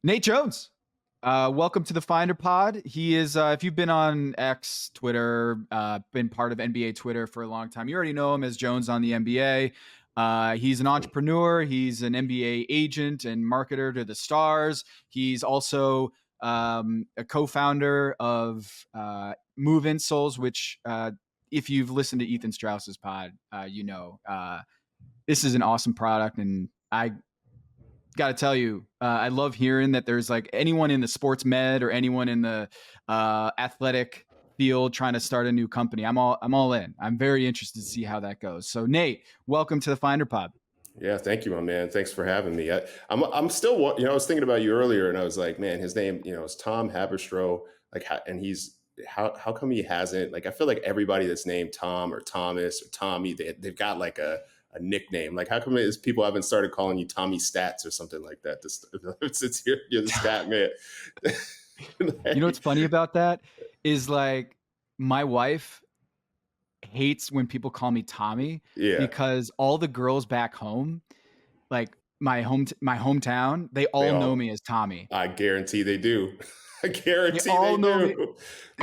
Nate Jones. Welcome to the Finder Pod. He is, if you've been on X, Twitter, been part of NBA Twitter for a long time, you already know him as Jones on the NBA. He's an entrepreneur. He's an NBA agent and marketer to the stars. He's also a co-founder of Move Insoles, which, if you've listened to Ethan Strauss's pod, this is an awesome product, and I got to tell you, I love hearing that there's like anyone in the sports med or anyone in the athletic field trying to start a new company. I'm all in. I'm very interested to see how that goes. So Nate, welcome to the Finder Pod. Yeah, thank you, my man. Thanks for having me. I'm still, I was thinking about you earlier, and I was like, man, his name, is Tom Haberstroh. Like, and how come he hasn't? Like, I feel like everybody that's named Tom or Thomas or Tommy, they've got like a nickname. Like, how come people haven't started calling you Tommy Stats or something like that? Since you're the stat man. You know what's funny about that is like my wife hates when people call me Tommy Yeah, because all the girls back home, like my hometown, they they all know all. me as Tommy. I guarantee they do. I They guarantee all they know me. do.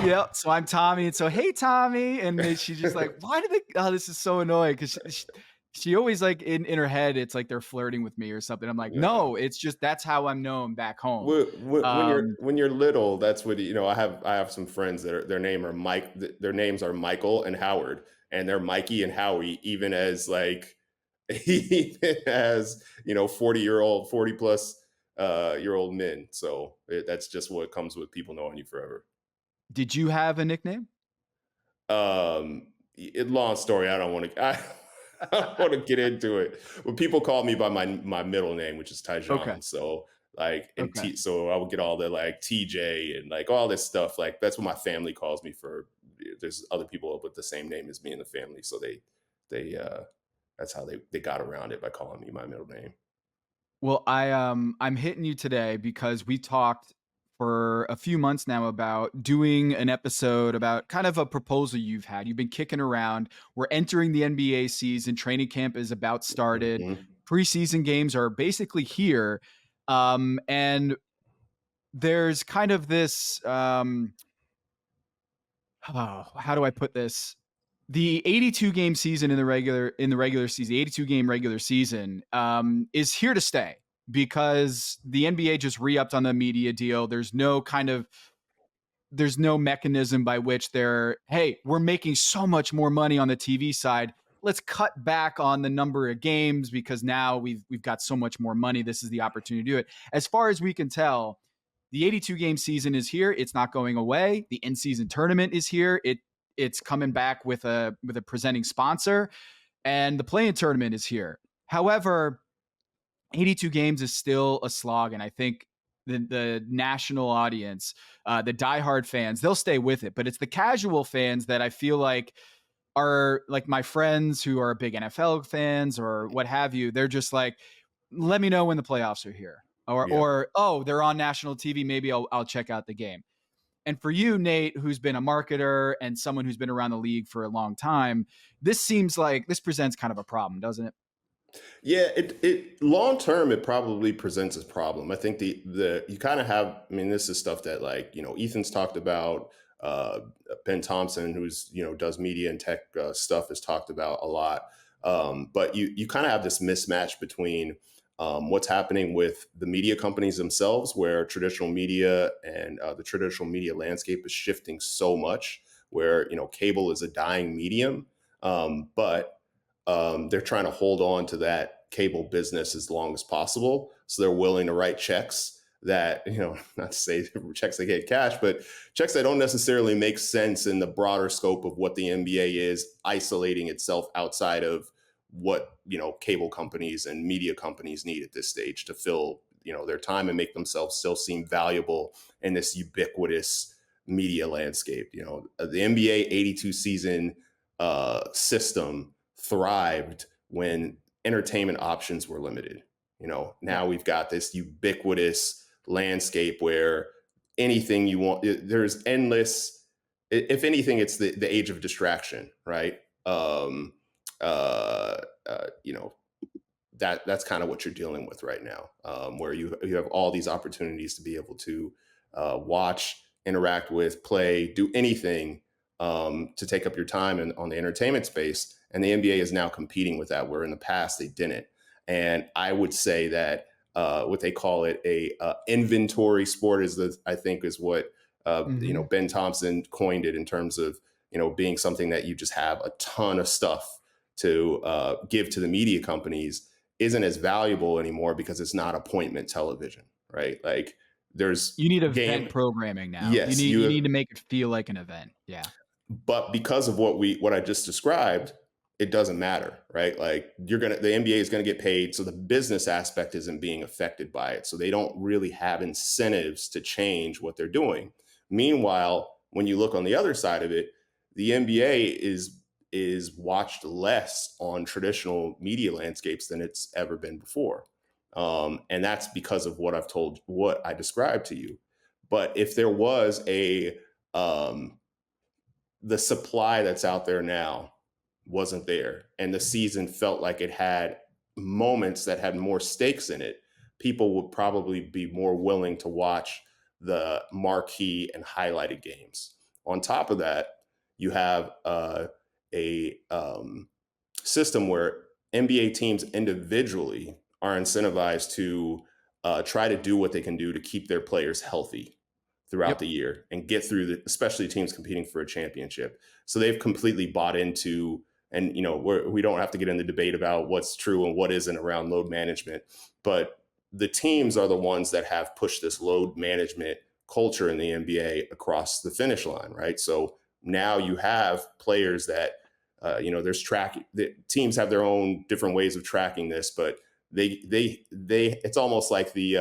Yep. So I'm Tommy, and so hey Tommy, and then she's just like, why do they? Oh, this is so annoying because she always like in her head, it's like they're flirting with me or something. I'm like, No. no, it's just that's how I'm known back home. When you're Um, little, that's what I have some friends that their name are Mike. Their names are Michael and Howard, and they're Mikey and Howie. Even as like, even as 40 plus year old men. So that's just what comes with people knowing you forever. did you have a nickname? Long story. I don't want to. I don't want to get into it. But people call me by my middle name, which is Okay. Tyjon. So like Okay. so I would get all the like TJ and like all this stuff. Like that's what my family calls me for. There's other people with the same name as me in the family, so they that's how they got around it by calling me my middle name. Well, I'm hitting you today because we talked for a few months now about doing an episode about kind of a proposal you've had. You've been kicking around. We're entering the NBA season. Training camp is about started. Mhm. Preseason games are basically here. And there's kind of this oh, how do I put this? The 82 game season in the regular season, the 82 game regular season is here to stay because the NBA just re-upped on the media deal. There's no mechanism by which hey, we're making so much more money on the TV side. Let's cut back on the number of games because now we've got so much more money. This is the opportunity to do it. As far as we can tell, the 82 game season is here. It's not going away. The in-season tournament is here. It's coming back with a presenting sponsor, and the play-in tournament is here. However, 82 games is still a slog, and I think the national audience, the diehard fans, they'll stay with it. But it's the casual fans that I feel like are like my friends who are big NFL fans or what have you. They're just like, let me know when the playoffs are here, Yeah. or oh, they're on national TV. Maybe I'll check out the game. And for you, Nate, who's been a marketer and someone who's been around the league for a long time, this seems like this presents kind of a problem, doesn't it? Yeah, it long term it probably presents a problem. I think the you kind of have. I mean, this is stuff that like Ethan's talked about. Uh, Ben Thompson, who's does media and tech stuff, has talked about a lot. But you kind of have this mismatch between what's happening with the media companies themselves, where traditional media and the traditional media landscape is shifting so much, where cable is a dying medium, but they're trying to hold on to that cable business as long as possible. So they're willing to write checks that, not to say checks they get cash, but checks that don't necessarily make sense in the broader scope of what the NBA is, isolating itself outside of what, cable companies and media companies need at this stage to fill, their time and make themselves still seem valuable in this ubiquitous media landscape. The NBA 82 season system thrived when entertainment options were limited. Yeah. Now we've got this ubiquitous landscape where anything you want, there's endless. If anything, it's the age of distraction, right? Uh, you know, that's kind of what you're dealing with right now, where you have all these opportunities to be able to watch, interact with, play, do anything to take up your time on the entertainment space. And the NBA is now competing with that, where in the past they didn't. And I would say that what they call it a inventory sport I think is what Hmm. Ben Thompson coined it in terms of being something that you just have a ton of stuff to give to the media companies isn't as valuable anymore because it's not appointment television, right? Like there's You need event game, programming now. You yes, need you you have, need to make it feel like an event. Yeah. but because of what I just described, it doesn't matter, right? Like the NBA is gonna get paid, so the business aspect isn't being affected by it. So they don't really have incentives to change what they're doing. Meanwhile, when you look on the other side of it, the NBA is watched less on traditional media landscapes than it's ever been before. And that's because of what I described to you. But if there was um, the supply that's out there now wasn't there, and the season felt like it had moments that had more stakes in it, people would probably be more willing to watch the marquee and highlighted games. On top of that, you have a system where NBA teams individually are incentivized to try to do what they can do to keep their players healthy throughout Yep. the year and get through especially teams competing for a championship. So they've completely bought into, and we don't have to get into debate about what's true and what isn't around load management, but the teams are the ones that have pushed this load management culture in the NBA across the finish line, right? So now you have players that there's tracking. The teams have their own different ways of tracking this, but they it's almost like the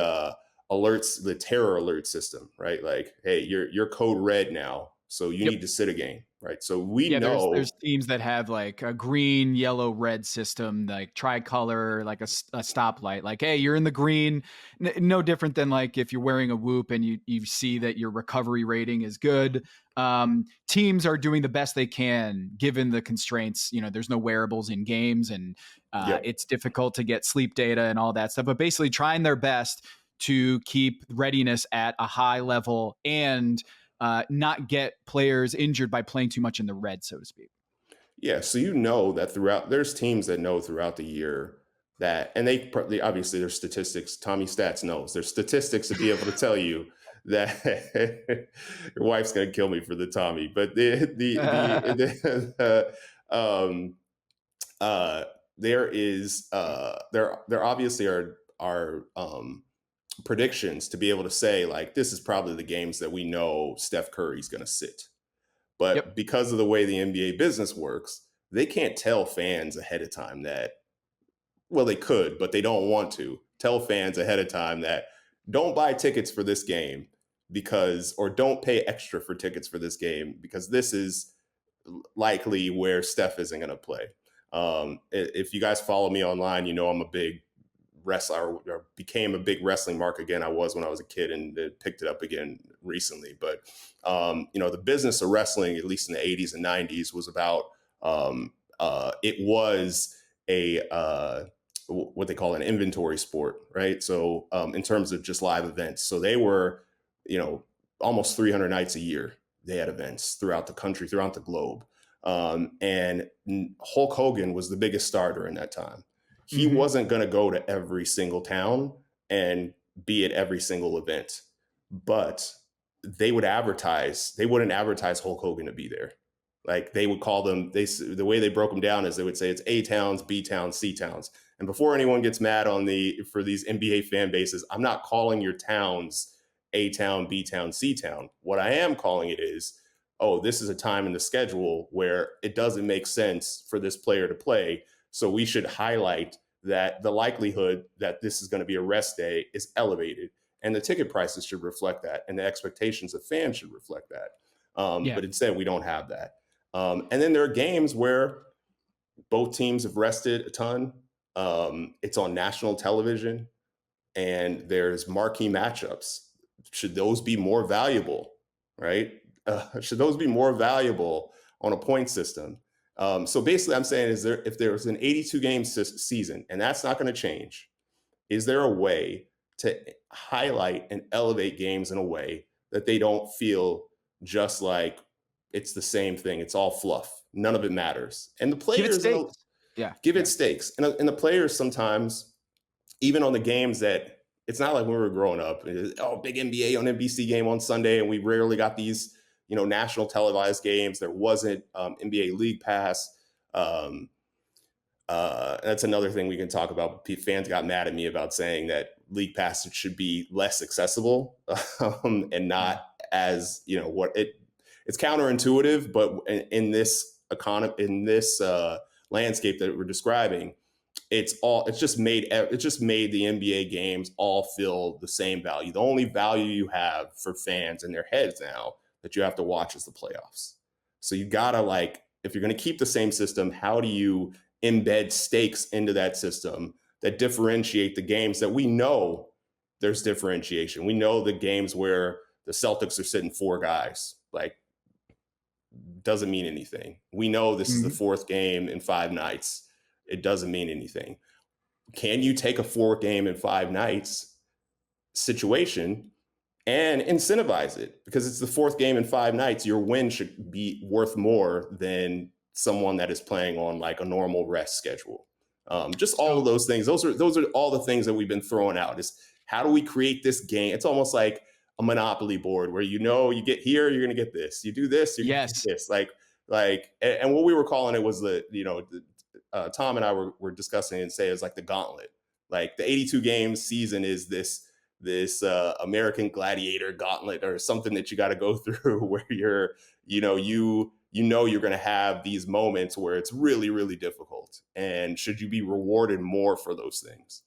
alerts, the terror alert system, right? Like, hey, you're code red now, so you Yep. need to sit a game, right? So we Yeah, there's know, teams that have like a green, yellow, red system, like tricolor, like a stoplight. Like, hey, you're in the green. No different than like if you're wearing a whoop and you see that your recovery rating is good. Teams are doing the best they can given the constraints. There's no wearables in games, and yep, it's difficult to get sleep data and all that stuff. But basically, trying their best to keep readiness at a high level and not get players injured by playing too much in the red, so to speak. yeah. So that there's teams that know throughout the year that, and they obviously there's statistics. Tommy Stats knows there's statistics to be able to tell you that your wife's gonna kill me for the Tommy, but there is there obviously are predictions to be able to say like this is probably the games that we know Steph Curry's going to sit. Yep. But because of the way the NBA business works, they can't tell fans ahead of time that, well, they could, but they don't want to tell fans ahead of time that don't buy tickets for this game because, or don't pay extra for tickets for this game because this is likely where Steph isn't going to play. If you guys follow me online, I'm a big wrestler, or became a big wrestling mark again. I was when I was a kid and picked it up again recently. But the business of wrestling, at least in the 80s and 90s, was about it was a what they call an inventory sport, right? So in terms of just live events, so they were, almost 300 nights a year. They had events throughout the country, throughout the globe. And Hulk Hogan was the biggest star during that time. He Mm-hmm. wasn't going to go to every single town and be at every single event, but they wouldn't advertise Hulk Hogan to be there. Like they would call them, the way they broke them down is they would say it's A towns, B towns, C towns. And before anyone gets mad for these NBA fan bases, I'm not calling your towns A town, B town, C town. What I am calling it is, oh, this is a time in the schedule where it doesn't make sense for this player to play. So we should highlight that the likelihood that this is going to be a rest day is elevated. And the ticket prices should reflect that. And the expectations of fans should reflect that. Yeah. But instead, we don't have that. And then there are games where both teams have rested a ton. It's on national television and there's marquee matchups. Should those be more valuable, right? Should those be more valuable on a point system? So basically, I'm saying is there if there was an 82 game season, and that's not going to change, is there a way to highlight and elevate games in a way that they don't feel just like it's the same thing? It's all fluff. None of it matters. And the Give it players stakes. Yeah. give it Yeah. stakes. And the players sometimes, even on the games that it's not like when we were growing up, oh, big NBA on NBC game on Sunday, and we rarely got these, national televised games. There wasn't NBA League Pass. Um, that's another thing we can talk about. Fans got mad at me about saying that League Pass should be less accessible and Yeah. not as what it's counterintuitive, but in this economy, in this landscape that we're describing, it's just made the NBA games all feel the same value. The only value you have for fans in their heads now that you have to watch is the playoffs. So you gotta if you're gonna keep the same system, how do you embed stakes into that system that differentiate the games that we know there's differentiation. We know the games where the Celtics are sitting four guys, doesn't mean anything. We know this is the Mhm. fourth game in 5 nights. It doesn't mean anything. Can you take a 4 game in 5 nights situation and incentivize it? Because it's the fourth game in 5 nights. Your win should be worth more than someone that is playing on like a normal rest schedule. Just all of So those things. Those are all the things that we've been throwing out. Is how do we create this game? It's almost like a monopoly board where you get here, you're going to get this. You do this, you're going to get yes. this. And what we were calling it was Tom and I were discussing and say it's like the gauntlet. Like the 82 game season is this American Gladiator gauntlet or something that you got to go through where you're going to have these moments where it's really really difficult, and should you be rewarded more for those things?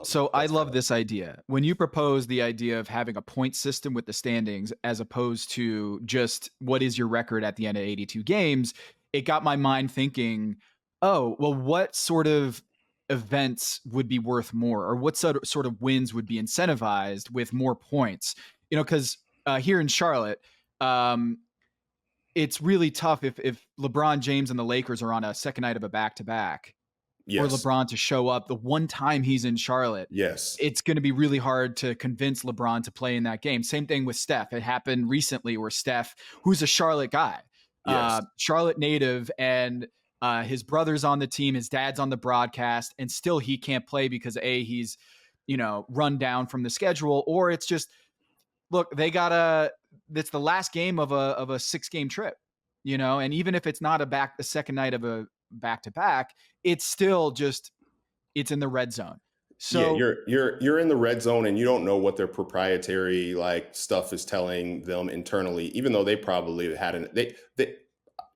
So I That's kind love of this idea. When you propose the idea of having a point system with the standings as opposed to just what is your record at the end of 82 games, it got my mind thinking, oh, well, what sort of events would be worth more, or what sort of wins would be incentivized with more points? Because here in Charlotte, um, it's really tough if LeBron James and the Lakers are on a second night of a back to back for yes, LeBron to show up the one time he's in Charlotte. yes, It's going to be really hard to convince LeBron to play in that game. Same thing with Steph. It happened recently where Steph, who's a Charlotte guy, yes, Charlotte native, and his brother's on the team, his dad's on the broadcast, and still he can't play because he's run down from the schedule, or it's just look, it's the last game of a 6 game trip, and even if it's not the second night of a back to back, it's still just it's in the red zone. yeah. So You're in the red zone, and you don't know what their proprietary stuff is telling them internally, even though they probably had they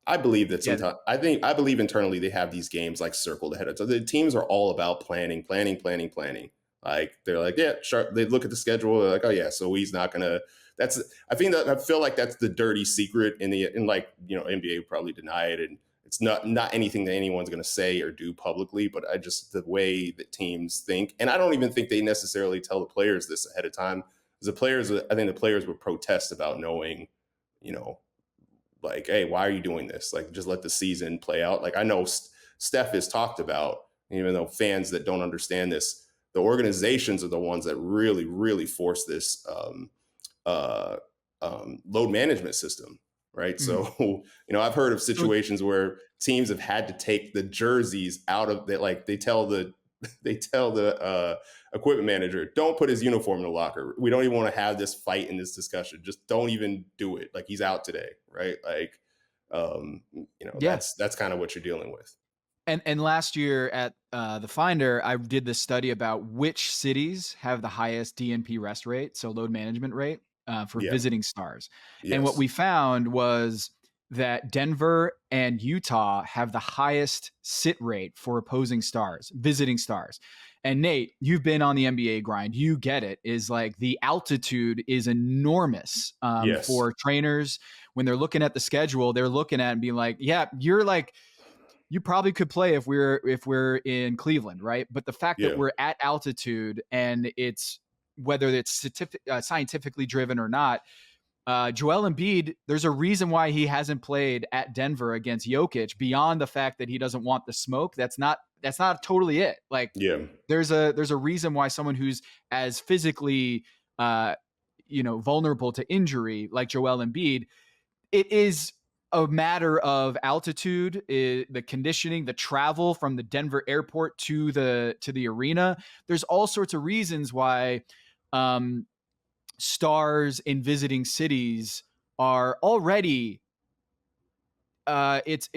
I believe that yeah, sometimes I believe internally they have these games like circled ahead of. So the teams are all about planning, planning, planning, planning. Like they're like, yeah, sure. They look at the schedule, they're like, oh yeah, so he's not gonna. That's I feel like that's the dirty secret NBA would probably deny it, and it's not anything that anyone's gonna say or do publicly. But I just the way that teams think, and I don't even think they necessarily tell the players this ahead of time. I think the players would protest about knowing, you know, hey, why are you doing this? Like, just let the season play out. Like, I know Steph has talked about, even though fans that don't understand this, the organizations are the ones that really, really force this uh, load management system, right? mhm. So, I've heard of So situations where teams have had to take the jerseys out of that. Like, they tell the equipment manager, don't put his uniform in the locker. We don't even want to have this fight in this discussion. Just don't even do it. Like, he's out today, right? yeah, that's kind of what you're dealing with. and last year at the Finder, I did this study about which cities have the highest DNP rest rate, so load management rate, for Yeah. visiting stars. And what Yes. we found was that Denver and Utah have the highest sit rate for opposing stars, visiting stars. And Nate, you've been on the NBA grind. You get it. Is like the altitude is enormous Yes. for trainers when they're looking at the schedule. They're looking at it and being like, "Yeah, you probably could play if we're in Cleveland, right?" But the fact that Yeah. we're at altitude and it's whether it's scientifically driven or not, Joel Embiid, there's a reason why he hasn't played at Denver against Jokic beyond the fact that he doesn't want the smoke. That's not totally it. Like Yeah. there's a reason why someone who's as physically vulnerable to injury like Joel Embiid, it is a matter of altitude, the conditioning, the travel from the Denver airport to the arena. There's all sorts of reasons why um, stars in visiting cities are already it's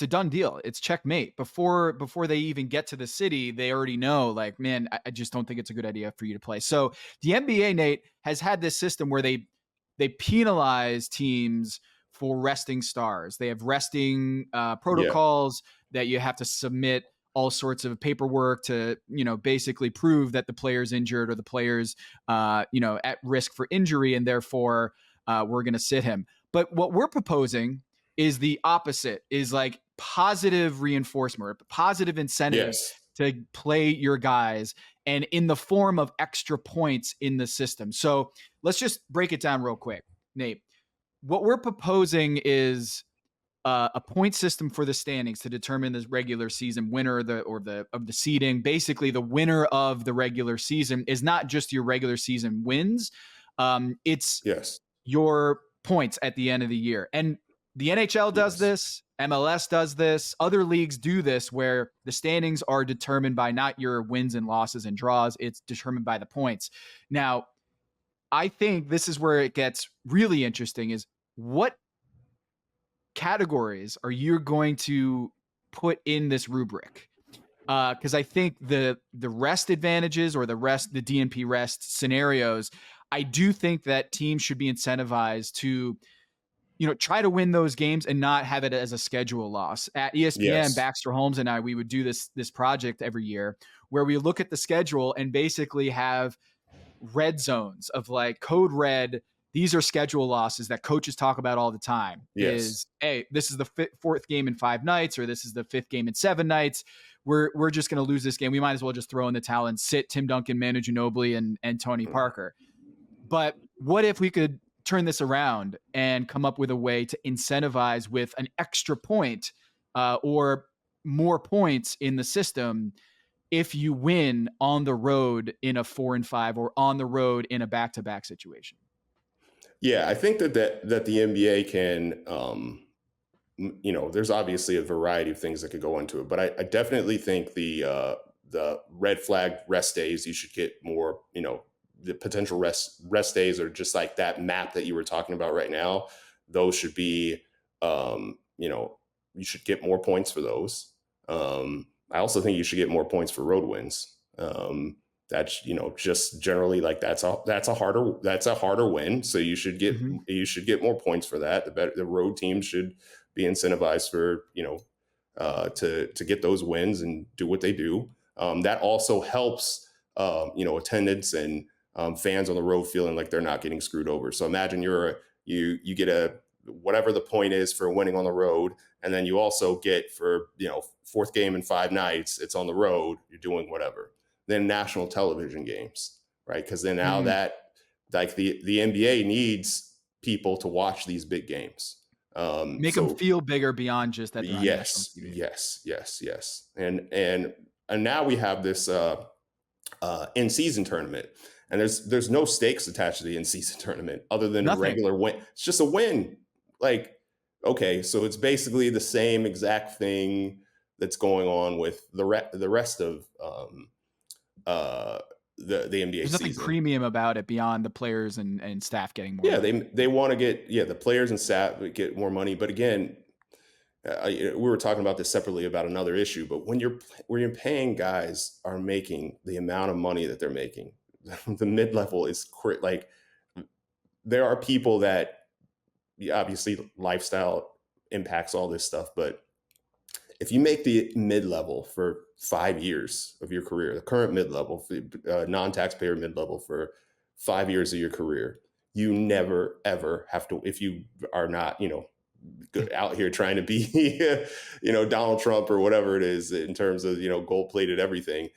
a done deal. It's checkmate before they even get to the city. They already know, like, man, I just don't think it's a good idea for you to play. So the NBA, Nate, has had this system where they penalize teams for resting stars. They have resting Yeah. protocols that you have to submit all sorts of paperwork to, basically prove that the player's injured or the player's, at risk for injury, and therefore we're going to sit him. But what we're proposing is the opposite, is like positive reinforcement, positive incentives Yes. to play your guys, and in the form of extra points in the system. So let's just break it down real quick, Nate. What we're proposing is a point system for the standings to determine the regular season winner of the seeding. Basically, the winner of the regular season is not just your regular season wins; it's Yes. your points at the end of the year. And the NHL does Yes. this, MLS does this, other leagues do this, where the standings are determined by not your wins and losses and draws, it's determined by the points. Now, I think this is where it gets really interesting, is what categories are you going to put in this rubric? Because I think the rest advantages, or the DNP rest scenarios, I do think that teams should be incentivized to try to win those games and not have it as a schedule loss. At ESPN, Yes. Baxter Holmes and I, we would do this project every year where we look at the schedule and basically have red zones of like code red. These are schedule losses that coaches talk about all the time. Yes. Is, hey, this is the fourth game in 5 nights, or this is the 5th game in 7 nights. We're just going to lose this game. We might as well just throw in the towel and sit Tim Duncan, Manu Ginobili, and Tony Parker. But what if we could turn this around and come up with a way to incentivize with an extra point or more points in the system if you win on the road in a 4-5 or on the road in a back-to-back situation? Yeah, I think that the NBA can, there's obviously a variety of things that could go into it, but I definitely think the red flag rest days, you should get more. The potential rest days are just like that map that you were talking about right now. Those should be, you should get more points for those. I also think you should get more points for road wins. That's just generally like that's a harder win. So Mm-hmm. you should get more points for that. The road team should be incentivized for to get those wins and do what they do. That also helps attendance and fans on the road feeling like they're not getting screwed over. So imagine you get a whatever the point is for winning on the road, and then you also get for 4th game in 5 nights, it's on the road, you're doing whatever. Then national television games, right? Because then now Mm. that like the NBA needs people to watch these big games. Make them So feel bigger beyond just that they're on national yes, TV. yes, yes, yes, and now we have this in season tournament, and there's no stakes attached to the in season tournament other than a Nothing. regular win. It's just a win. Like, okay, so it's basically the same exact thing that's going on with the rest of uh, the NBA There's nothing season. premium about it beyond the players and staff getting more Yeah, money. they want to get the players and staff get more money, but again, we were talking about this separately about another issue. But when you're paying guys are making the amount of money that they're making, the mid level is like there are people that obviously lifestyle impacts all this stuff, but if you make the mid level for 5 years of your career, the current mid level, non-taxpayer mid level for 5 years of your career, you never ever have to, if you are not, good out here trying to be, Donald Trump or whatever it is in terms of, gold plated everything.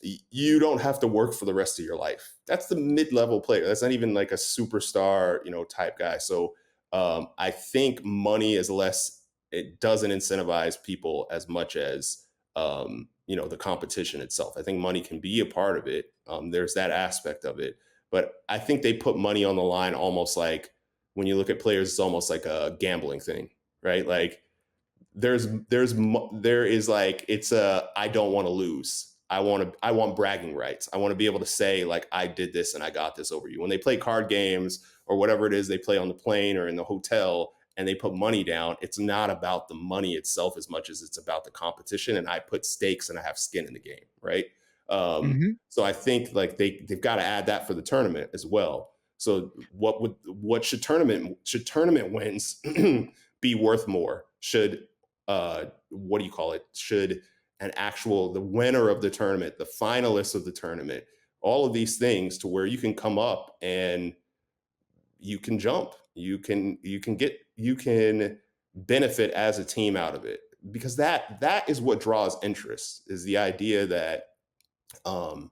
you don't have to work for the rest of your life. That's the mid-level player. That's not even like a superstar, type guy. So I think money is less. It doesn't incentivize people as much as the competition itself. I think money can be a part of it. There's that aspect of it, but I think they put money on the line almost like when you look at players, it's almost like a gambling thing, right? Like there is like it's a I don't want to lose. I want bragging rights. I want to be able to say like I did this and I got this over you. When they play card games or whatever it is they play on the plane or in the hotel and they put money down, it's not about the money itself as much as it's about the competition. And I put stakes and I have skin in the game, right? Hmm. So I think like they've got to add that for the tournament as well. So what should tournament wins be worth more? Should what do you call it? Should the winner of the tournament, the finalists of the tournament, all of these things to where you can come up and you can jump, you can benefit as a team out of it because that is what draws interest is the idea that um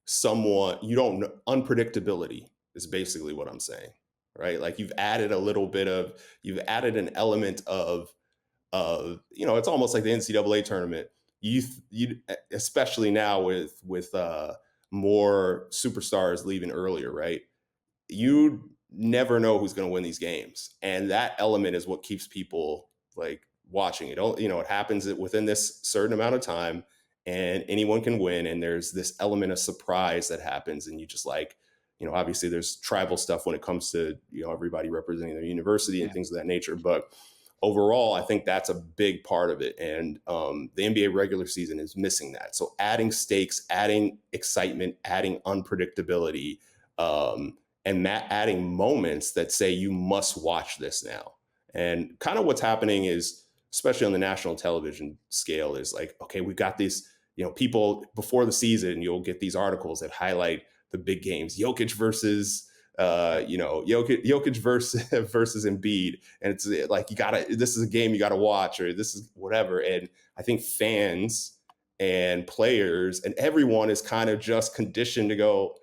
someone you don't know unpredictability is basically what I'm saying, right? Like you've added an element of it's almost like the NCAA tournament. You especially now with more superstars leaving earlier, right? You never know who's going to win these games, and that element is what keeps people like watching it. It happens within this certain amount of time, and anyone can win. And there's this element of surprise that happens, and you just like, obviously there's tribal stuff when it comes to everybody representing their university and Yeah. things of that nature, but overall, I think that's a big part of it. And the NBA regular season is missing that. So adding stakes, adding excitement, adding unpredictability, and adding moments that say you must watch this now. And kind of what's happening is, especially on the national television scale, is like, okay, we've got these, people before the season, you'll get these articles that highlight the big games, Jokic versus Jokic versus versus Embiid, and it's like this is a game you gotta watch, or this is whatever. And I think fans and players and everyone is kind of just conditioned to go,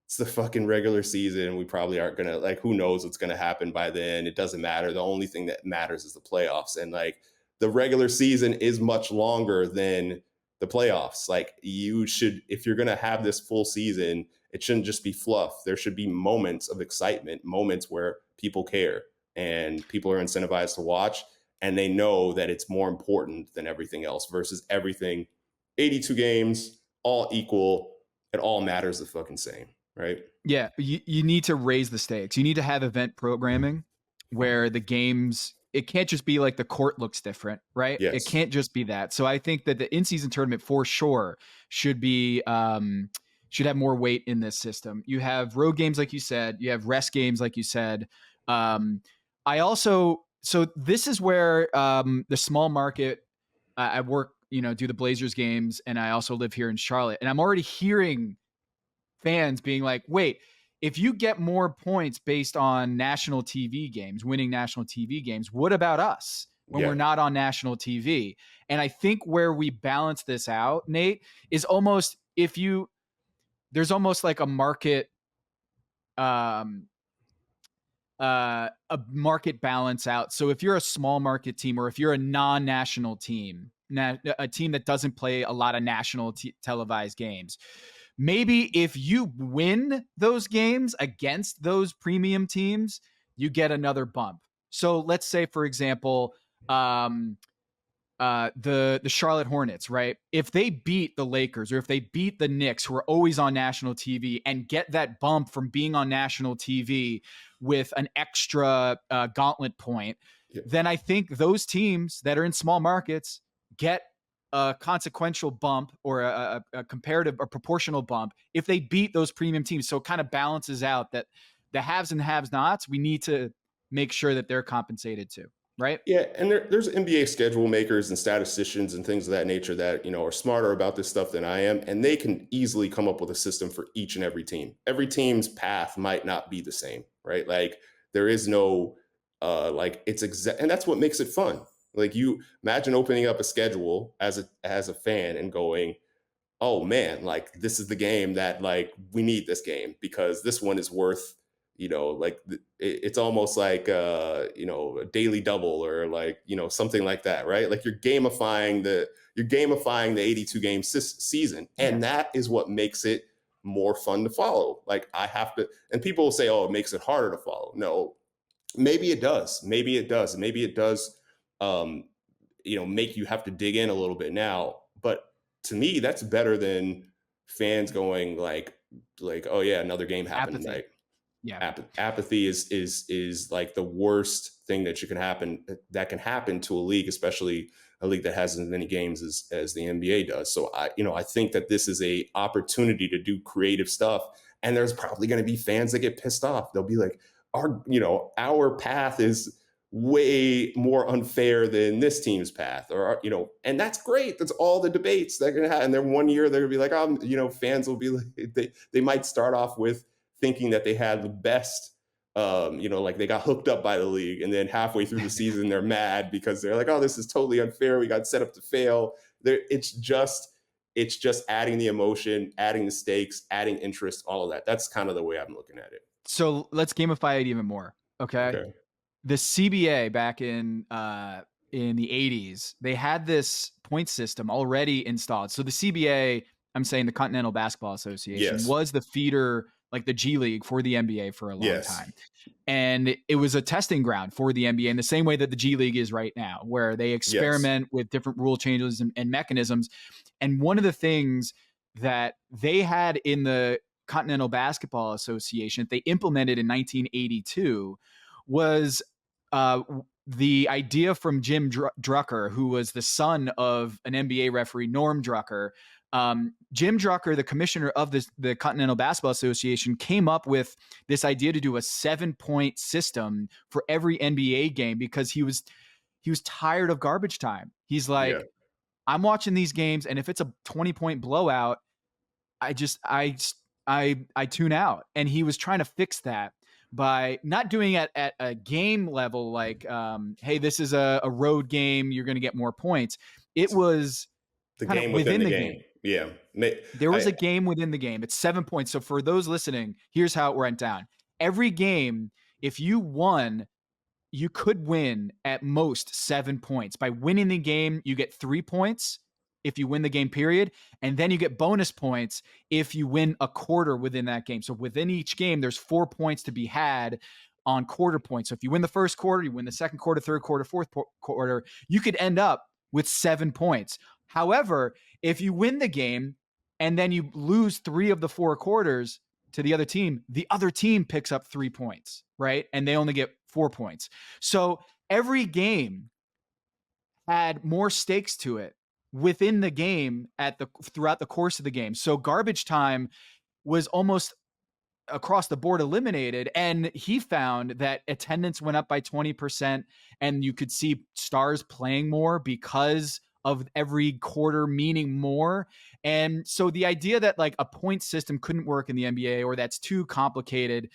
it's the fucking regular season. We probably aren't gonna like who knows what's gonna happen by then. It doesn't matter. The only thing that matters is the playoffs. And like the regular season is much longer than the playoffs. Like you should, if you're gonna have this full season, it shouldn't just be fluff. There should be moments of excitement, moments where people care and people are incentivized to watch and they know that it's more important than everything else versus everything 82 games, all equal, it all matters the fucking same, right? Yeah, you need to raise the stakes. You need to have event programming where the games it can't just be like the court looks different, right? It Yes. can't just be that. So I think that the in-season tournament for sure should have more weight in this system. You have road games like you said, you have rest games like you said. Um, I also so this is where the small market I work, do the Blazers games and I also live here in Charlotte and I'm already hearing fans being like, wait, if you get more points based on national TV games, winning national TV games, what about us when we're Yeah. not on national TV? And I think where we balance this out, Nate, is almost there's almost like um, a market balance out. So if you're a small market team or if you're a non-national team, a team that doesn't play a lot of national televised games, maybe if you win those games against those premium teams, you get another bump. So let's say, for example, the Charlotte Hornets, right? If they beat the Lakers or if they beat the Knicks, who are always on national TV, and get that bump from being on national TV with an extra gauntlet point, Yeah. then I think those teams that are in small markets get a consequential bump or a comparative or proportional bump if they beat those premium teams. So it kind of balances out that the haves and haves nots, we need to make sure that they're compensated too, right? Yeah, and there's NBA schedule makers and statisticians and things of that nature that are smarter about this stuff than I am, and they can easily come up with a system for each and every team. Every team's path might not be the same, right? Like there is no like it's exact, and that's what makes it fun. Like you imagine opening up a schedule as a fan and going, oh man, like this is the game that like we need this game because this one is worth, like it's almost like a daily double or like, something like that, right? Like you're gamifying the 82 game season, Yeah. and that is what makes it more fun to follow. Like I have to, and people will say, oh, it makes it harder to follow. No, maybe it does. Maybe it does. Maybe it does. Um, make you have to dig in a little bit now. But to me, that's better than fans going like, oh yeah, another game happened Apathy. tonight. Yeah. Apathy is like the worst thing that can happen to a league, especially a league that has as many games as the NBA does. So I think that this is a opportunity to do creative stuff, and there's probably going to be fans that get pissed off. They'll be like, our path is way more unfair than this team's path, or and that's great. That's all the debates they're gonna have. And then one year they're gonna be like, fans will be like, they might start off with thinking that they had the best, like they got hooked up by the league, and then halfway through the season they're mad because they're like, oh, this is totally unfair. We got set up to fail. It's just adding the emotion, adding the stakes, adding interest, all of that. That's kind of the way I'm looking at it. So let's gamify it even more. Okay. Okay. The CBA back in the 80s, they had this point system already installed. So the CBA, I'm saying the Continental Basketball Association, Yes. was the feeder, like the G League for the NBA for a long Yes. time. And it was a testing ground for the NBA in the same way that the G League is right now, where they Yes. experiment with different rule changes and mechanisms. And one of the things that they had in the Continental Basketball Association, they implemented in 1982, was uh, the idea from Jim Drucker, who was the son of an NBA referee, Norm Drucker. Jim Drucker, the commissioner of the Continental Basketball Association, came up with this idea to do a 7-point system for every NBA game because he was tired of garbage time. He's Yeah. like, I'm watching these games, and if it's a 20-point blowout, I tune out. And he was trying to fix that by not doing it at a game level, like, hey, this is a road game, you're going to get more points. It was The kind of game within within the the game. game. Yeah. There was I a game within the game. It's 7 points. So for those listening, here's how it went down. Every game, if you won, you could win at most 7 points. By winning the game, you get 3 points if you win the game, period. And then you get bonus points if you win a quarter within that game. So within each game, there's 4 points to be had on quarter points. So if you win the first quarter, you win the second quarter, third quarter, fourth quarter, you could end up with 7 points. However, if you win the game and then you lose 3 of the 4 quarters to the other team picks up 3 points, right? And they only get 4 points. So every game had more stakes to it within the game throughout the course of the game. So garbage time was almost across the board eliminated. And he found that attendance went up by 20%, and you could see stars playing more because of every quarter meaning more. And so the idea that like a point system couldn't work in the NBA or that's too complicated,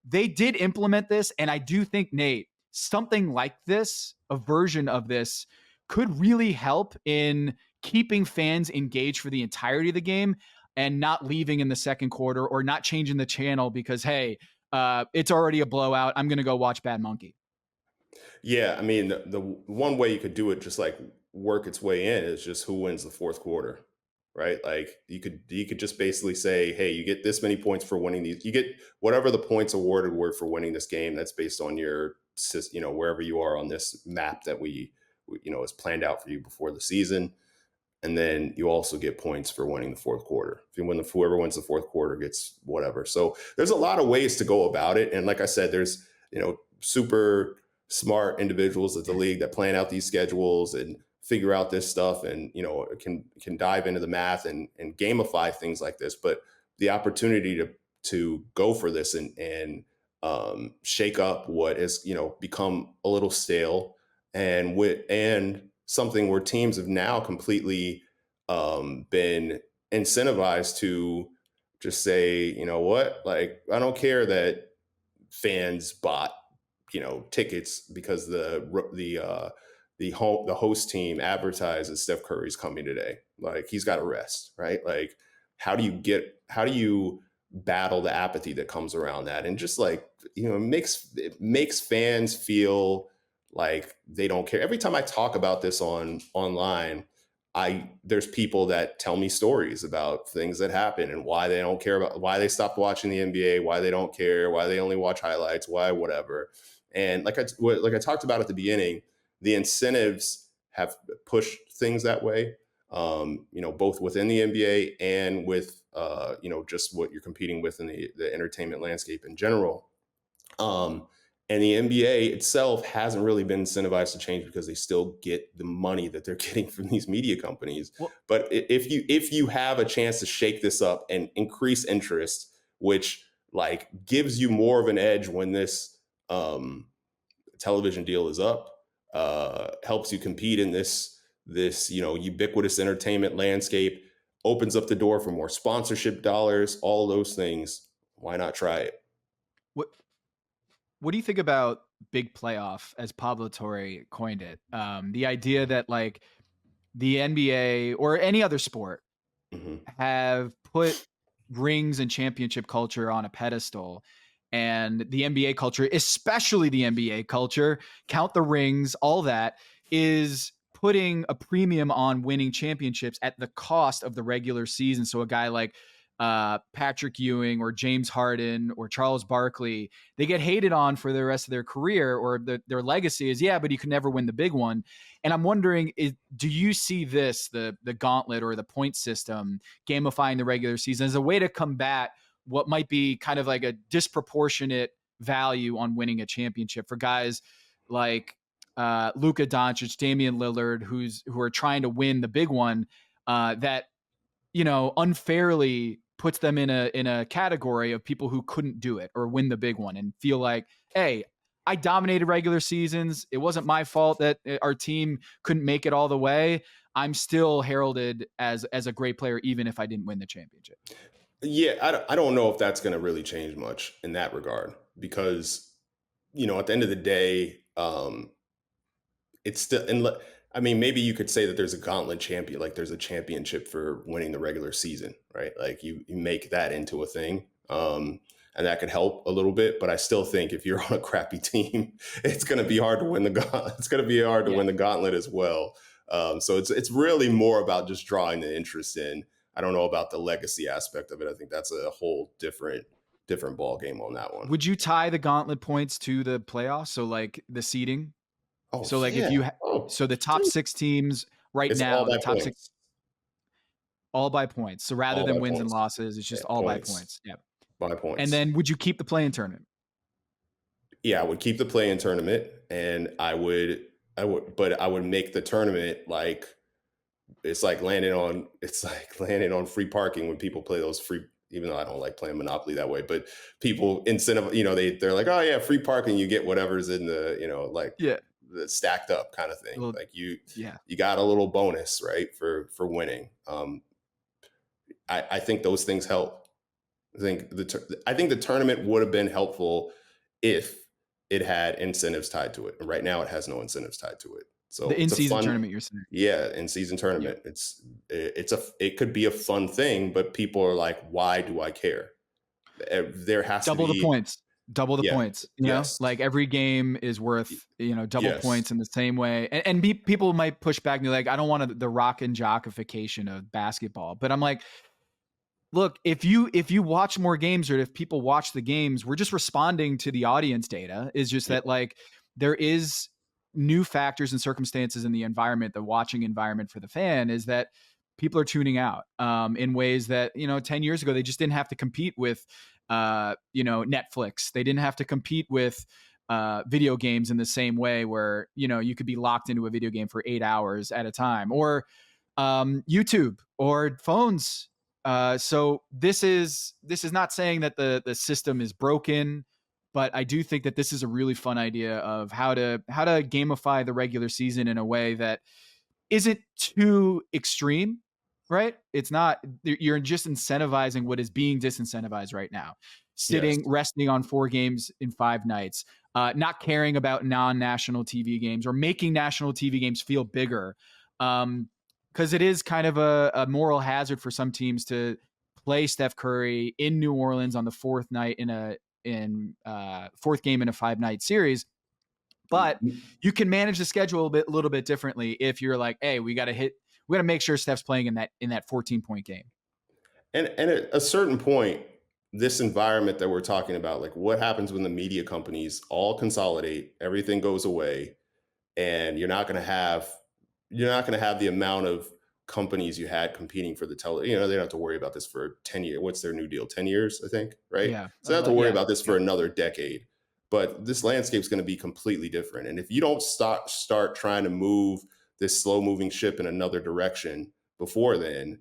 they did implement this. And I do think, Nate, something like this, a version of this, could really help in keeping fans engaged for the entirety of the game and not leaving in the second quarter or not changing the channel because, hey, it's already a blowout. I'm going to go watch Bad Monkey. Yeah, I mean, the one way you could do it, just like work its way in, is just who wins the fourth quarter, right? Like you could just basically say, hey, you get this many points for winning these. You get whatever the points awarded were for winning this game. That's based on wherever you are on this map that is planned out for you before the season. And then you also get points for winning the fourth quarter. If you win whoever wins the fourth quarter gets whatever. So there's a lot of ways to go about it. And like I said, there's super smart individuals at the league that plan out these schedules and figure out this stuff, and can dive into the math and gamify things like this. But the opportunity to go for this and shake up what has become a little stale, and something where teams have now completely been incentivized to just say, you know what, like I don't care that fans bought tickets because the host team advertises Steph Curry's coming today. Like he's got to rest, right? Like how do you battle the apathy that comes around that, and just like it makes fans feel like they don't care. Every time I talk about this online, I there's people that tell me stories about things that happen and why they don't care, about why they stopped watching the NBA, why they don't care, why they only watch highlights, why whatever. And like I talked about at the beginning, the incentives have pushed things that way. Both within the NBA and with just what you're competing with in the entertainment landscape in general. Um, and the NBA itself hasn't really been incentivized to change because they still get the money that they're getting from these media companies. Well, But if you have a chance to shake this up and increase interest, which like gives you more of an edge when this um, television deal is up, helps you compete in this ubiquitous entertainment landscape, opens up the door for more sponsorship dollars, all those things. Why not try it? what what do you think about big playoff, as Pablo Torre coined it? The idea that like the NBA or any other sport Hmm. have put rings and championship culture on a pedestal. And the NBA culture, especially the NBA culture, count the rings, all that is putting a premium on winning championships at the cost of the regular season. So a guy like Patrick Ewing or James Harden or Charles Barkley, they get hated on for the rest of their career, or their legacy is, yeah, but he could never win the big one. And I'm wondering, do you see this, the gauntlet or the point system, gamifying the regular season as a way to combat what might be kind of like a disproportionate value on winning a championship for guys like Luka Doncic, Damian Lillard, who are trying to win the big one, that unfairly puts them in a category of people who couldn't do it or win the big one and feel like, hey, I dominated regular seasons. It wasn't my fault that our team couldn't make it all the way. I'm still heralded as a great player, even if I didn't win the championship. Yeah, I don't know if that's going to really change much in that regard because, at the end of the day, it's still, I mean, maybe you could say that there's a gauntlet champion, like there's a championship for winning the regular season, right? Like you make that into a thing. And that could help a little bit, but I still think if you're on a crappy team, it's going to be hard to win the gauntlet. It's going to be hard to Yeah. win the gauntlet as well. So it's really more about just drawing the interest in. I don't know about the legacy aspect of it. I think that's a whole different ball game on that one. Would you tie the gauntlet points to the playoffs? So like the seeding. Oh So like if yeah. you, Oh, so the top dude. six teams right It's all now, the by top six, points. all by points. So rather All than by wins and points. losses, it's Yeah, just all by points. points. Yeah. By And points. then would you keep the play-in tournament? Yeah, I would keep the play-in tournament, and but I would make the tournament like it's like landing on free parking when people play those free. Even though I don't like playing Monopoly that way, but people incentive, they're like, oh yeah, free parking, you get whatever's in the, like Yeah. the stacked up kind of thing. Well, Like you yeah. you got a little bonus, right, for winning. I think those things help. I think the tournament would have been helpful if it had incentives tied to it. Right now, it has no incentives tied to it. So The it's a in-season fun, tournament, you're saying. yeah, in season Yeah. tournament. It could be a fun thing, but people are like, why do I care? There has to Double the be, points. Double the yeah, points. yes, Like every game is worth, double yes, points in the same way. And people might push back and be like, I don't want the rock and jockification of basketball. But I'm like, look, if you watch more games, or if people watch the games, we're just responding to the audience data. Is just yeah, that like there is new factors and circumstances in the environment, the watching environment for the fan, is that people are tuning out in ways that 10 years ago they just didn't have to compete with Netflix. They didn't have to compete with video games in the same way, where you could be locked into a video game for 8 hours at a time, or YouTube or phones. So this is not saying that the system is broken, but I do think that this is a really fun idea of how to gamify the regular season in a way that isn't too extreme, right? It's not, you're just incentivizing what is being disincentivized right now. yes. Resting on 4 games in 5 nights, not caring about non-national TV games or making national TV games feel bigger. Um, because it is kind of a moral hazard for some teams to play Steph Curry in New Orleans on the fourth night in fourth game in a 5-night series. But you can manage the schedule a little bit differently if you're like, hey, we got to make sure Steph's playing in that 14-point game. And at a certain point, this environment that we're talking about, like what happens when the media companies all consolidate, everything goes away, and you're not going to have the amount of companies you had competing for the they don't have to worry about this for 10 years. What's their new deal? 10 years, I think, right? Yeah, So they don't have to worry yeah, about this yeah. for another decade. But this landscape is going to be completely different. And if you don't start trying to move this slow moving ship in another direction before then,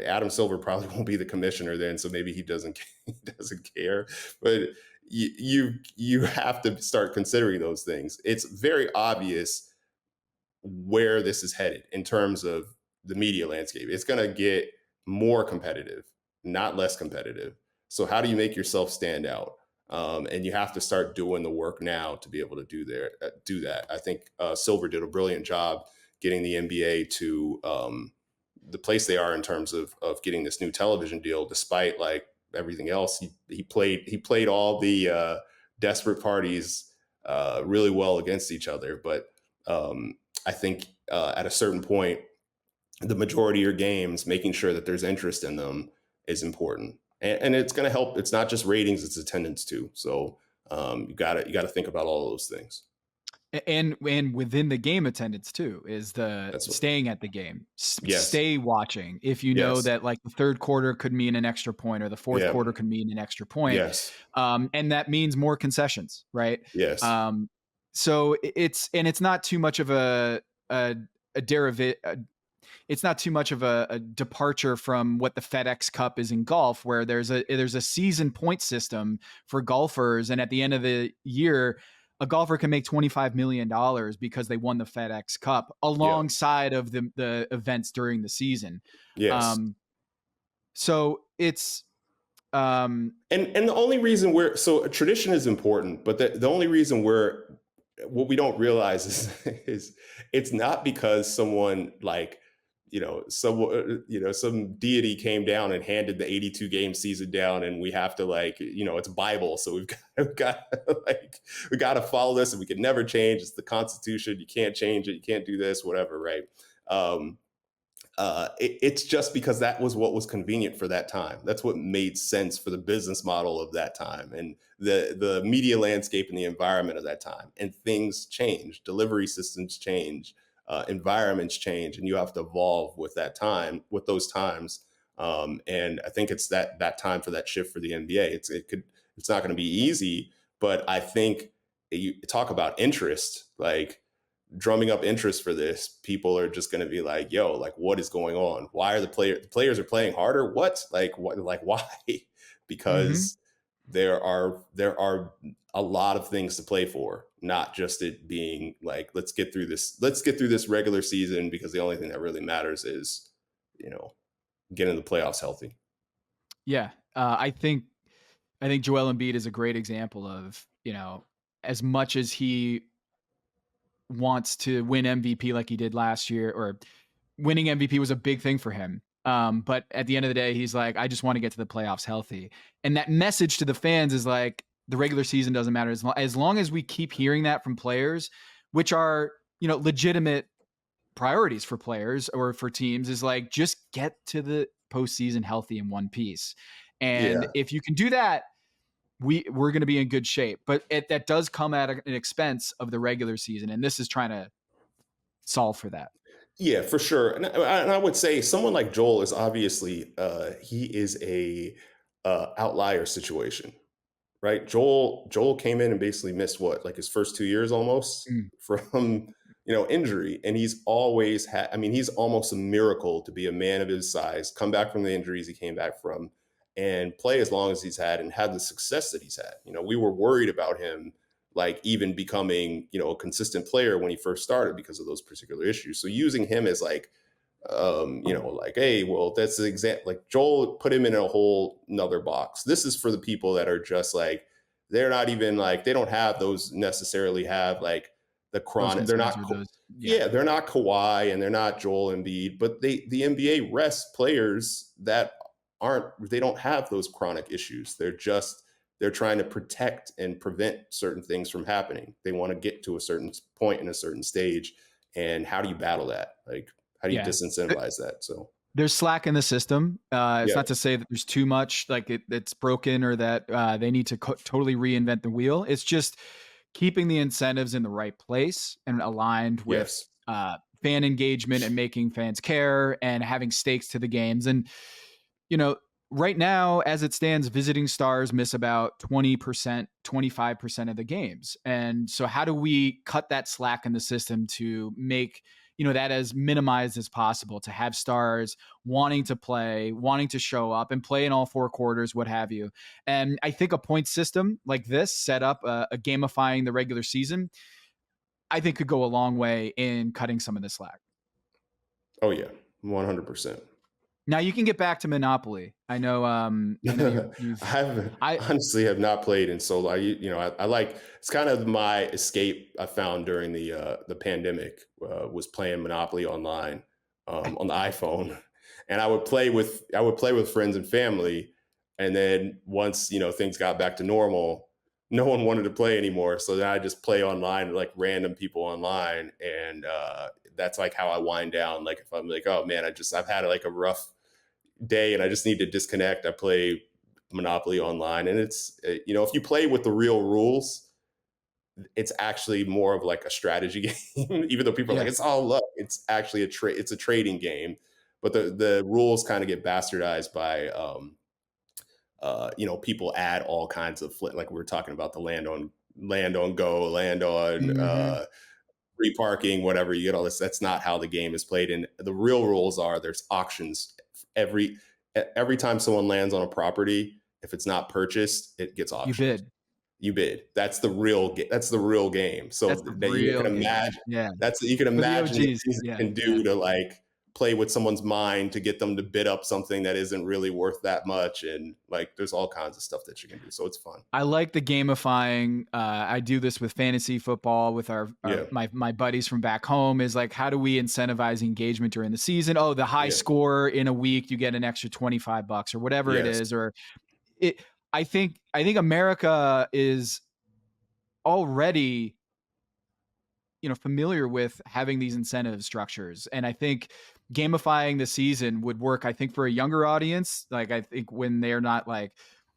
Adam Silver probably won't be the commissioner then, so maybe he doesn't he doesn't care. But you have to start considering those things. It's very obvious where this is headed in terms of the media landscape. It's going to get more competitive, not less competitive. So how do you make yourself stand out? And you have to start doing the work now to be able to do that. I think Silver did a brilliant job getting the NBA to the place they are in terms of getting this new television deal, despite like everything else. He played all the desperate parties really well against each other, but I think at a certain point, the majority of your games, making sure that there's interest in them is important, and it's going to help. It's not just ratings; it's attendance too. So you got to think about all of those things. And within the game attendance too is the That's what. staying at the game, Yes. stay watching. If you know Yes. that like the third quarter could mean an extra point or the fourth Yeah. quarter could mean an extra point, Yes. and that means more concessions, right? Yes. Um, so it's not too much of a a derivative. It's not too much of a departure from what the FedEx Cup is in golf, where there's a season point system for golfers, and at the end of the year, a golfer can make $25 million because they won the FedEx Cup Yeah. alongside of the events during the season. Yes. Um, so it's um, And the only reason we're so tradition is important, but the only reason we're what we don't realize is it's not because someone like some deity came down and handed the 82 game season down, and we have to it's Bible, so we've got like we got to follow this, and we can never change. It's the Constitution. You can't change it. You can't do this, whatever, right? Um, it's just because that was what was convenient for that time. That's what made sense for the business model of that time and the media landscape and the environment of that time. And things change, delivery systems change, environments change, and you have to evolve with that time, with those times. And I think it's that time for that shift for the NBA. It's not going to be easy, but I think you talk about interest, like drumming up interest for this, people are just going to be like, yo, like what is going on? Why are the players are playing harder? Like why? mhm. Because there are a lot of things to play for, not just it being like, let's get through this regular season, because the only thing that really matters is, you know, getting the playoffs healthy. Yeah, I think Joel Embiid is a great example of, as much as he wants to win MVP like he did last year, or winning MVP was a big thing for him. But at the end of the day, he's like, I just want to get to the playoffs healthy. And that message to the fans is like, the regular season doesn't matter as long as we keep hearing that from players, which are, legitimate priorities for players or for teams, is like, just get to the postseason healthy in one piece. And Yeah. if you can do that, we're going to be in good shape. But that does come at an expense of the regular season, and this is trying to solve for that. Yeah, for sure. And I would say someone like Joel is obviously he is a outlier situation, right? Joel came in and basically missed what, like his first 2 years almost Mm. from injury, and he's always had. I mean, he's almost a miracle to be a man of his size, come back from the injuries he came back from, and play as long as he's had and had the success that he's had. We were worried about him, like even becoming a consistent player when he first started because of those particular issues. So using him as like like, hey, well, that's the example. Like Joel put him in a whole another box. This is for the people that are just like, they're not even like, they don't have those necessarily have like the those chronic. They're concerns not. or those. Yeah. Yeah, they're not Kawhi and they're not Joel Embiid, but the NBA rests players that aren't. They don't have those chronic issues. They're trying to protect and prevent certain things from happening. They want to get to a certain point in a certain stage. And how do you battle that? Like, how do you Yeah. disincentivize that? So, There's slack in the system. It's yeah, not to say that there's too much, like it's broken or that they need to totally reinvent the wheel. It's just keeping the incentives in the right place and aligned with yes, fan engagement and making fans care and having stakes to the games. And you know, right now, as it stands, visiting stars miss about 20%, 25% of the games. And so how do we cut that slack in the system to make, that as minimized as possible, to have stars wanting to play, wanting to show up and play in all four quarters, what have you. And I think a point system like this set up a gamifying the regular season, I think could go a long way in cutting some of the slack. oh yeah, 100%. Now you can get back to Monopoly. I know I you've have I honestly have not played in so long. I like it's kind of my escape I found during the pandemic was playing Monopoly online on the iPhone, and I would play with friends and family, and then once things got back to normal, no one wanted to play anymore. So then I just play online, like random people online, and that's like how I wind down. Like if I'm like, oh man, I've had like a rough day and I just need to disconnect, I play Monopoly online. And it's, if you play with the real rules, it's actually more of like a strategy game, even though people are like, yeah, it's all luck. It's actually it's a trading game. But the rules kind of get bastardized by, people add all kinds of like we were talking about the land on go, land on hmm free parking, whatever. You get all this. That's not how the game is played. And the real rules are there's auctions every every time someone lands on a property. If it's not purchased, it gets you auctioned. bid. You bid. That's the real. That's the real game. That's So the that you can real game. imagine. Yeah, That's you can for the imagine the OGs. things Yeah, you can yeah. do to like play with someone's mind to get them to bid up something that isn't really worth that much. And like, there's all kinds of stuff that you can do. So it's fun. I like the gamifying. I do this with fantasy football with Yeah. my buddies from back home. Is like, how do we incentivize engagement during the season? Oh, the high Yeah. score in a week, you get an extra $25 or whatever it Yes. is. Or it. I think America is already familiar with having these incentive structures, and I think gamifying the season would work, I think, for a younger audience. Like, I think when they're not like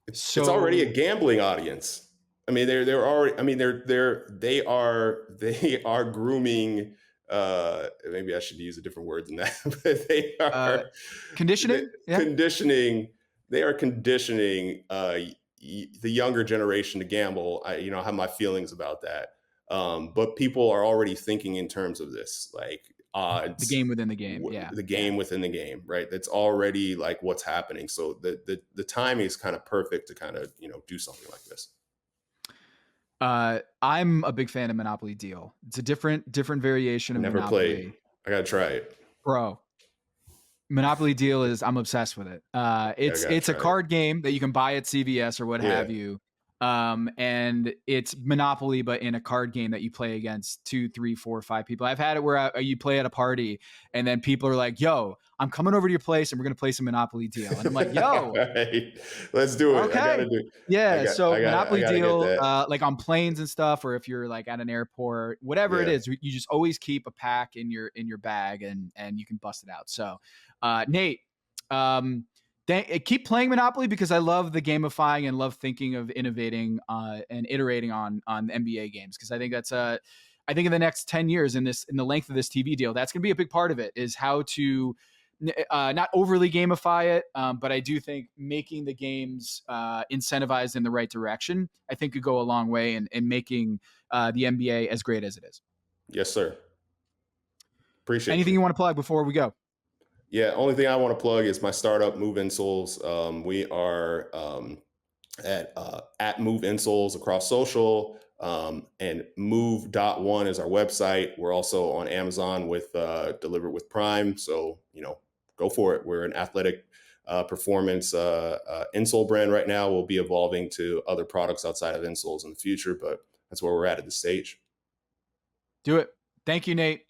It's already a so gambling audience. I mean, they're already. I mean, they are grooming. Maybe I should use a different word than that, but they uh are conditioning. Yeah, conditioning. They are conditioning the younger generation to gamble. I have my feelings about that. But people are already thinking in terms of this, like the odds, game within the game. Yeah, the yeah. game within the game, right? That's already like what's happening. So the timing is kind of perfect to kind of do something like this. I'm a big fan of Monopoly Deal. It's a different variation of Never played. Monopoly. I gotta try it. Bro, Monopoly Deal is, I'm obsessed with it. Yeah, I gotta It's a try it. card game that you can buy at CVS or what Yeah. have you. And it's Monopoly, but in a card game that you play against 2, 3, 4, 5 people. I've had it where you play at a party and then people are like, yo, I'm coming over to your place and we're going to play some Monopoly Deal. And I'm like, All yo, right. Let's do it. I okay. gotta do. Yeah, so I Monopoly gotta get Deal, that. like on planes and stuff, or if you're like at an airport, whatever it Yeah. is, you just always keep a pack in your bag and you can bust it out. So, Nate, um, keep playing Monopoly because I love the gamifying and love thinking of innovating and iterating on NBA games because I think that's I think in the next 10 years in the length of this TV deal, that's going to be a big part of it is how to not overly gamify it, but I do think making the games incentivized in the right direction, I think could go a long way in making the NBA as great as it is. Yes, sir. Appreciate Anything you. you want to plug before we go? Yeah. Only thing I want to plug is my startup, Move Insoles. We are at Move Insoles across social. And move.one is our website. We're also on Amazon with Delivered with Prime. So, go for it. We're an athletic performance insole brand right now. We'll be evolving to other products outside of insoles in the future, but that's where we're at this stage. Do it. Thank you, Nate.